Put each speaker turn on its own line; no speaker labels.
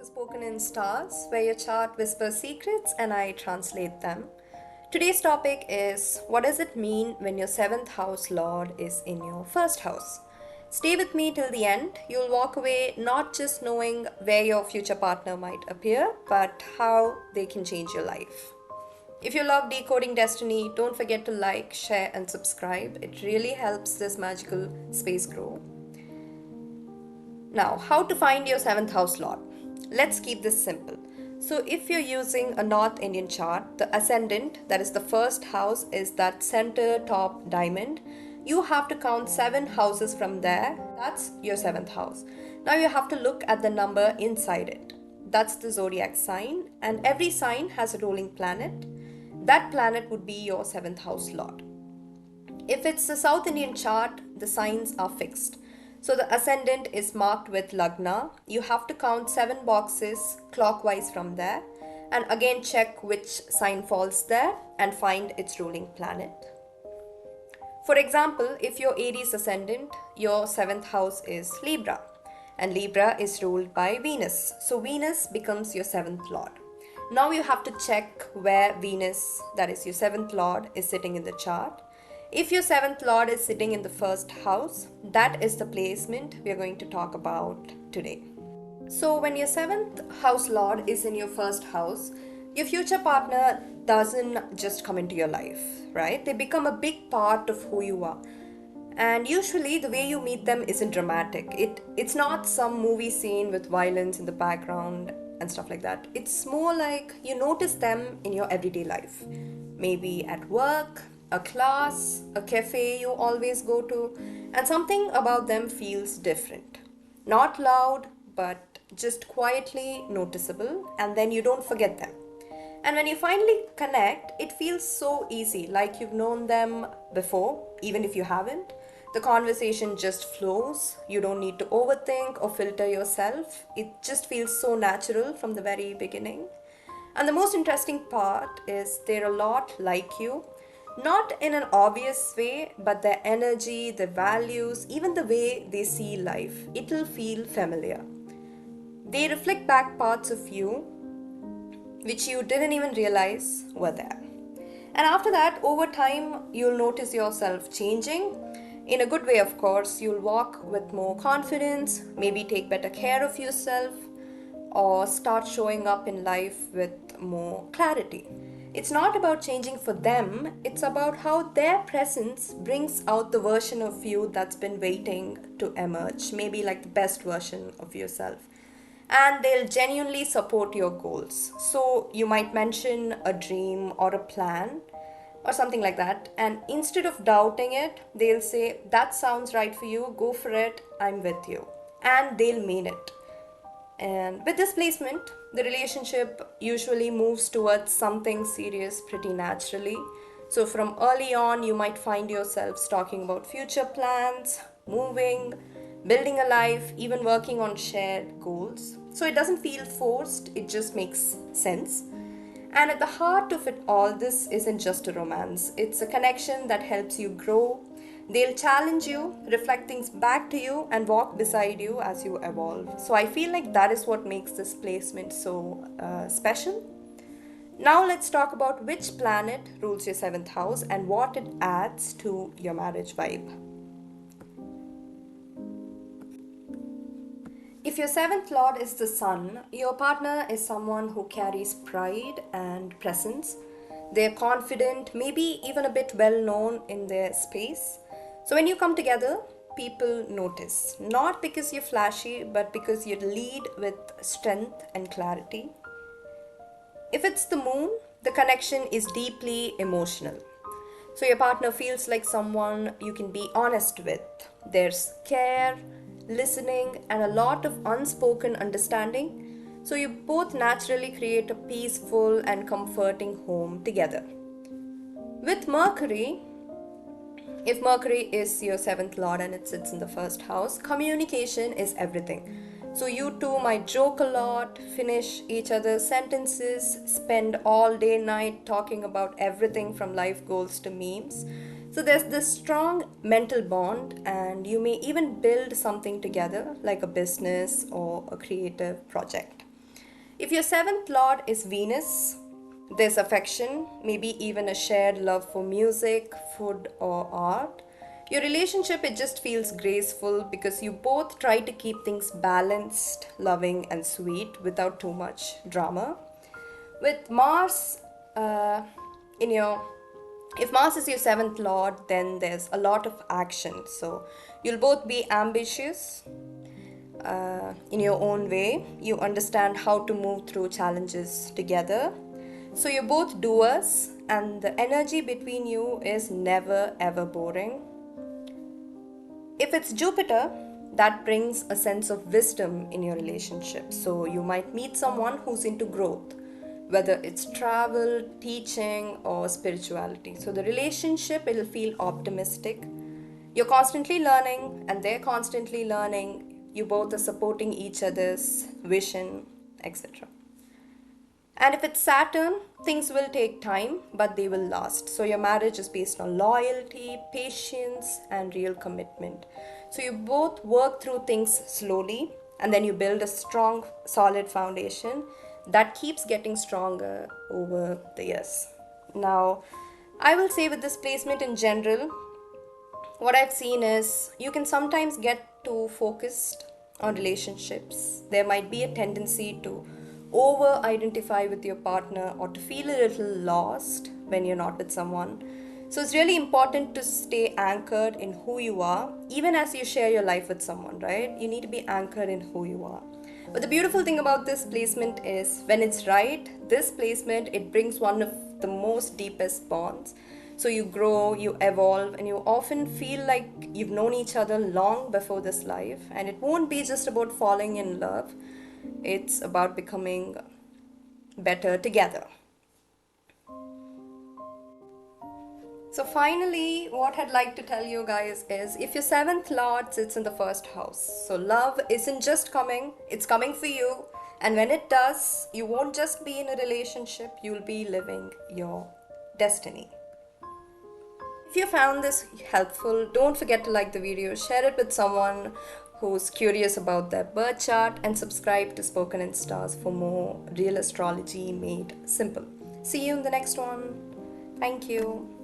to Spoken in Stars, where your chart whispers secrets and I translate them. Today's topic is what does it mean when your seventh house lord is in your first house? Stay with me till the end. You'll walk away not just knowing where your future partner might appear, but how they can change your life. If you love decoding destiny, don't forget to like, share, and subscribe. It really helps this magical space grow. Now, how to find your seventh house lord? Let's keep this simple. So, if you're using a North Indian chart, the ascendant, that is the first house, is that center top diamond. You have to count 7 houses from there. That's your seventh house. Now, you have to look at the number inside it. That's the zodiac sign, and every sign has a ruling planet. That planet would be your seventh house lord. If it's the South Indian chart, the signs are fixed. So the ascendant is marked with Lagna. You have to count 7 boxes clockwise from there and again check which sign falls there and find its ruling planet. For example, if you're Aries ascendant, your 7th house is Libra and Libra is ruled by Venus. So Venus becomes your 7th lord. Now you have to check where Venus, that is your 7th lord, is sitting in the chart. If your 7th lord is sitting in the first house, that is the placement we are going to talk about today. So when your 7th house lord is in your first house, your future partner doesn't just come into your life, right? They become a big part of who you are. And usually the way you meet them isn't dramatic. It's not some movie scene with violence in the background and stuff like that. It's more like you notice them in your everyday life. Maybe at work, a class, a cafe you always go to, and something about them feels different. Not loud, but just quietly noticeable, and then you don't forget them. And when you finally connect, it feels so easy, like you've known them before, even if you haven't. The conversation just flows. You don't need to overthink or filter yourself. It just feels so natural from the very beginning. And the most interesting part is they're a lot like you. Not in an obvious way, but their energy, their values, even the way they see life, it'll feel familiar. They reflect back parts of you which you didn't even realize were there. And after that, over time, you'll notice yourself changing. In a good way, of course, you'll walk with more confidence, maybe take better care of yourself, or start showing up in life with more clarity. It's not about changing for them, it's about how their presence brings out the version of you that's been waiting to emerge, maybe like the best version of yourself. And they'll genuinely support your goals. So you might mention a dream or a plan or something like that, and instead of doubting it, they'll say, that sounds right for you, go for it, I'm with you. And they'll mean it. And with this placement, the relationship usually moves towards something serious pretty naturally. So from early on, you might find yourselves talking about future plans, moving, building a life, even working on shared goals. So it doesn't feel forced, it just makes sense. And at the heart of it all, this isn't just a romance. It's a connection that helps you grow. They'll challenge you, reflect things back to you, and walk beside you as you evolve. So I feel like that is what makes this placement so special. Now let's talk about which planet rules your 7th house and what it adds to your marriage vibe. If your 7th lord is the sun, your partner is someone who carries pride and presence. They're confident, maybe even a bit well known in their space. So when you come together, people notice. Not because you're flashy, but because you lead with strength and clarity. If it's the moon, the connection is deeply emotional. So your partner feels like someone you can be honest with. There's care, listening, and a lot of unspoken understanding. So you both naturally create a peaceful and comforting home together. With Mercury, if Mercury is your 7th lord and it sits in the first house, communication is everything. So you two might joke a lot, finish each other's sentences, spend all day night talking about everything from life goals to memes. So there's this strong mental bond, and you may even build something together like a business or a creative project. If your seventh lord is Venus, there's affection, maybe even a shared love for music, food, or art. Your relationship, it just feels graceful because you both try to keep things balanced, loving, and sweet without too much drama. With Mars in your if Mars is your seventh lord, then there's a lot of action. So you'll both be ambitious in your own way. You understand how to move through challenges together. So you're both doers, and the energy between you is never ever boring. If it's Jupiter, that brings a sense of wisdom in your relationship. So you might meet someone who's into growth, whether it's travel, teaching, or spirituality. So the relationship, it'll feel optimistic. You're constantly learning, and they're constantly learning. You both are supporting each other's vision, etc. And if it's Saturn, things will take time, but they will last. So your marriage is based on loyalty, patience, and real commitment. So you both work through things slowly, and then you build a strong, solid foundation that keeps getting stronger over the years. Now, I will say with this placement in general, what I've seen is you can sometimes get too focused on relationships. There might be a tendency to over identify with your partner or to feel a little lost when you're not with someone. So it's really important to stay anchored in who you are, even as you share your life with someone, right? You need to be anchored in who you are. But the beautiful thing about this placement is when it's right, this placement, it brings one of the most deepest bonds. So you grow, you evolve, and you often feel like you've known each other long before this life. And it won't be just about falling in love, it's about becoming better together. So finally, what I'd like to tell you guys is if your seventh lord sits in the first house, so love isn't just coming, it's coming for you. And when it does, you won't just be in a relationship, you'll be living your destiny. If you found this helpful, don't forget to like the video, share it with someone who's curious about their birth chart, and subscribe to Spoken in Stars for more real astrology made simple. See you in the next one. Thank you.